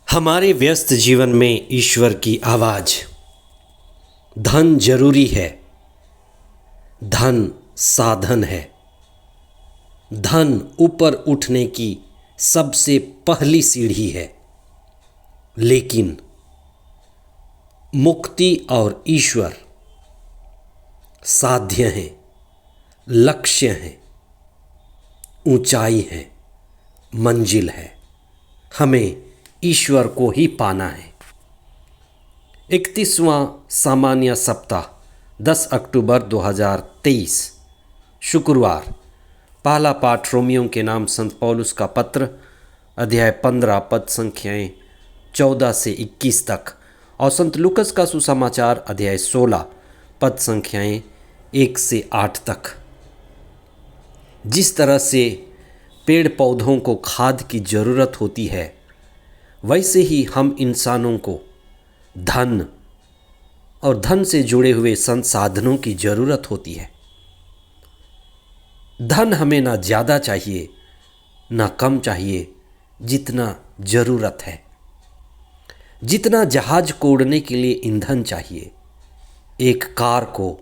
हमारे व्यस्त जीवन में ईश्वर की आवाज़। धन जरूरी है, धन साधन है। धन ऊपर उठने की सबसे पहली सीढ़ी है, लेकिन मुक्ति और ईश्वर साध्य हैं, लक्ष्य हैं, ऊंचाई है, मंजिल है। हमें ईश्वर को ही पाना है। 31वां सामान्य सप्ताह 10 अक्टूबर 2023 शुक्रवार। पहला पाठ रोमियों के नाम संत पौलुस का पत्र अध्याय 15 पद संख्याएं 14 से 21 तक और संत लूकस का सुसमाचार अध्याय 16 पद संख्याएं 1 से 8 तक। जिस तरह से पेड़ पौधों को खाद की ज़रूरत होती है, वैसे ही हम इंसानों को धन और धन से जुड़े हुए संसाधनों की ज़रूरत होती है। धन हमें ना ज़्यादा चाहिए ना कम चाहिए, जितना ज़रूरत है। जितना जहाज को उड़ने के लिए ईंधन चाहिए, एक कार को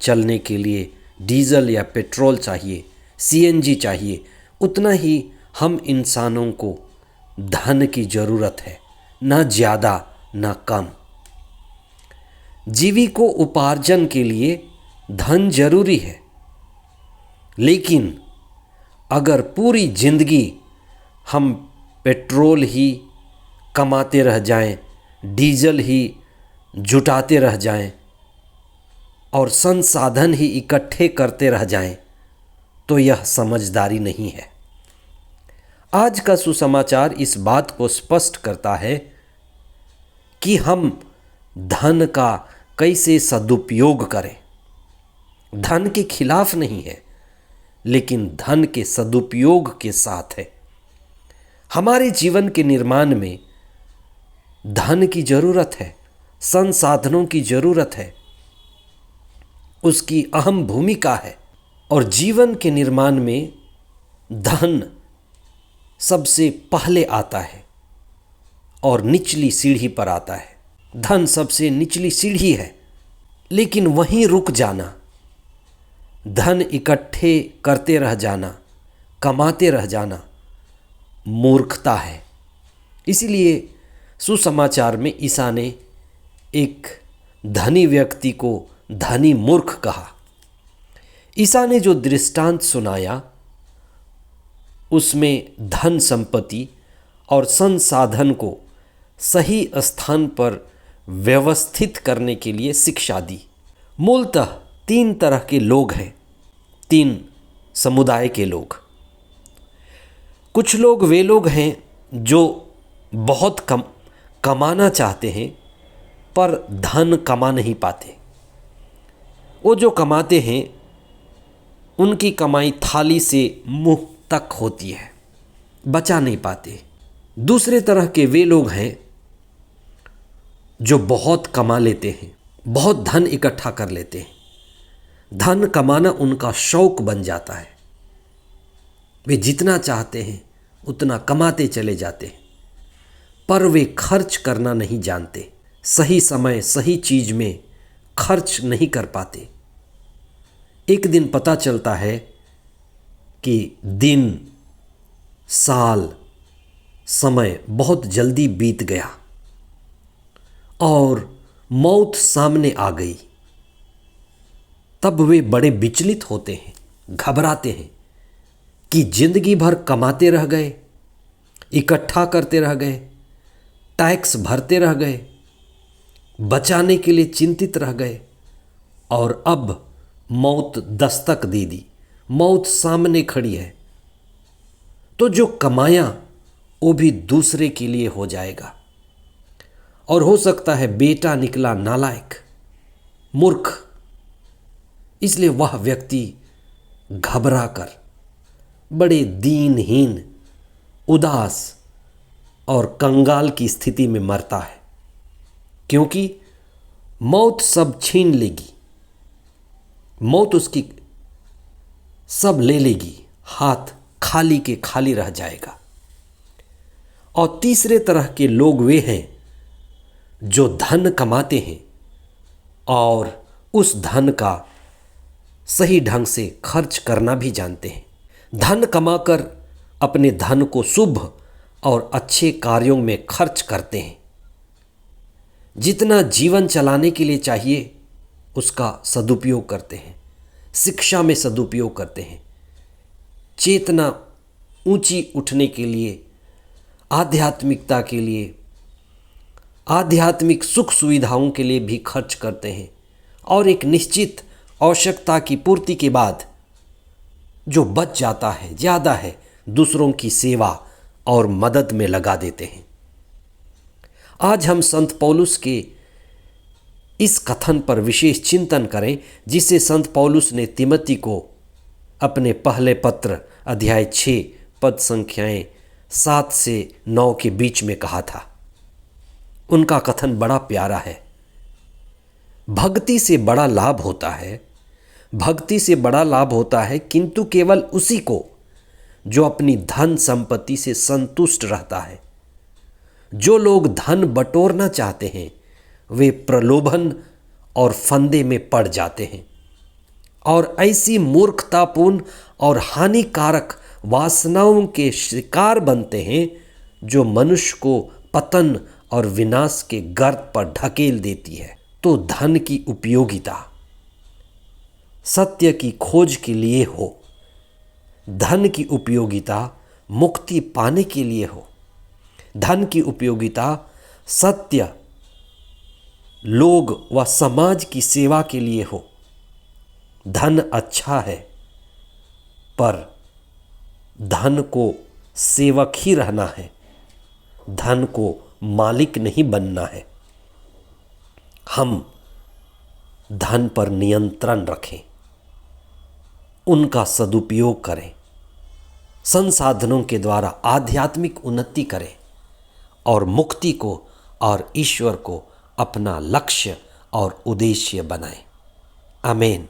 चलने के लिए डीजल या पेट्रोल चाहिए, सीएनजी चाहिए, उतना ही हम इंसानों को धन की ज़रूरत है, ना ज़्यादा ना कम। जीविको उपार्जन के लिए धन जरूरी है, लेकिन अगर पूरी जिंदगी हम पेट्रोल ही कमाते रह जाएं, डीजल ही जुटाते रह जाएं और संसाधन ही इकट्ठे करते रह जाएं, तो यह समझदारी नहीं है। आज का सुसमाचार इस बात को स्पष्ट करता है कि हम धन का कैसे सदुपयोग करें। धन के खिलाफ नहीं है, लेकिन धन के सदुपयोग के साथ है। हमारे जीवन के निर्माण में धन की ज़रूरत है, संसाधनों की ज़रूरत है, उसकी अहम भूमिका है। और जीवन के निर्माण में धन सबसे पहले आता है और निचली सीढ़ी पर आता है। धन सबसे निचली सीढ़ी है, लेकिन वहीं रुक जाना, धन इकट्ठे करते रह जाना, कमाते रह जाना मूर्खता है। इसीलिए सुसमाचार में ईसा ने एक धनी व्यक्ति को धनी मूर्ख कहा। ईसा ने जो दृष्टांत सुनाया, उसमें धन संपत्ति और संसाधन को सही स्थान पर व्यवस्थित करने के लिए शिक्षा दी। मूलतः 3 तरह के लोग हैं, 3 समुदाय के लोग। कुछ लोग वे लोग हैं जो बहुत कमाना चाहते हैं, पर धन कमा नहीं पाते। वो जो कमाते हैं, उनकी कमाई थाली से मुंह तक होती है, बचा नहीं पाते। दूसरे तरह के वे लोग हैं जो बहुत कमा लेते हैं, बहुत धन इकट्ठा कर लेते हैं। धन कमाना उनका शौक बन जाता है। वे जितना चाहते हैं उतना कमाते चले जाते हैं, पर वे खर्च करना नहीं जानते। सही समय सही चीज में खर्च नहीं कर पाते। एक दिन पता चलता है कि दिन, साल, समय बहुत जल्दी बीत गया और मौत सामने आ गई। तब वे बड़े विचलित होते हैं, घबराते हैं कि जिंदगी भर कमाते रह गए, इकट्ठा करते रह गए, टैक्स भरते रह गए, बचाने के लिए चिंतित रह गए, और अब मौत दस्तक दे दी, मौत सामने खड़ी है, तो जो कमाया वो भी दूसरे के लिए हो जाएगा। और हो सकता है बेटा निकला नालायक, मूर्ख। इसलिए वह व्यक्ति घबरा कर बड़े दीनहीन, उदास और कंगाल की स्थिति में मरता है, क्योंकि मौत सब छीन लेगी, मौत उसकी सब ले लेगी, हाथ खाली के खाली रह जाएगा। और तीसरे तरह के लोग वे हैं जो धन कमाते हैं और उस धन का सही ढंग से खर्च करना भी जानते हैं। धन कमाकर अपने धन को शुभ और अच्छे कार्यों में खर्च करते हैं। जितना जीवन चलाने के लिए चाहिए उसका सदुपयोग करते हैं, शिक्षा में सदुपयोग करते हैं, चेतना ऊंची उठने के लिए, आध्यात्मिकता के लिए, आध्यात्मिक सुख सुविधाओं के लिए भी खर्च करते हैं और एक निश्चित आवश्यकता की पूर्ति के बाद जो बच जाता है, ज़्यादा है, दूसरों की सेवा और मदद में लगा देते हैं। आज हम संत पौलुस के इस कथन पर विशेष चिंतन करें जिसे संत पौलुस ने तिमोथी को अपने पहले पत्र अध्याय 6 पद संख्याएं 7 से 9 के बीच में कहा था। उनका कथन बड़ा प्यारा है। भक्ति से बड़ा लाभ होता है, भक्ति से बड़ा लाभ होता है, किंतु केवल उसी को जो अपनी धन संपत्ति से संतुष्ट रहता है। जो लोग धन बटोरना चाहते हैं वे प्रलोभन और फंदे में पड़ जाते हैं और ऐसी मूर्खतापूर्ण और हानिकारक वासनाओं के शिकार बनते हैं जो मनुष्य को पतन और विनाश के गर्त पर ढकेल देती है। तो धन की उपयोगिता सत्य की खोज के लिए हो, धन की उपयोगिता मुक्ति पाने के लिए हो, धन की उपयोगिता सत्य, लोग व समाज की सेवा के लिए हो। धन अच्छा है पर धन को सेवक ही रहना है, धन को मालिक नहीं बनना है। हम धन पर नियंत्रण रखें, उनका सदुपयोग करें, संसाधनों के द्वारा आध्यात्मिक उन्नति करें और मुक्ति को और ईश्वर को अपना लक्ष्य और उद्देश्य बनाएं। आमीन।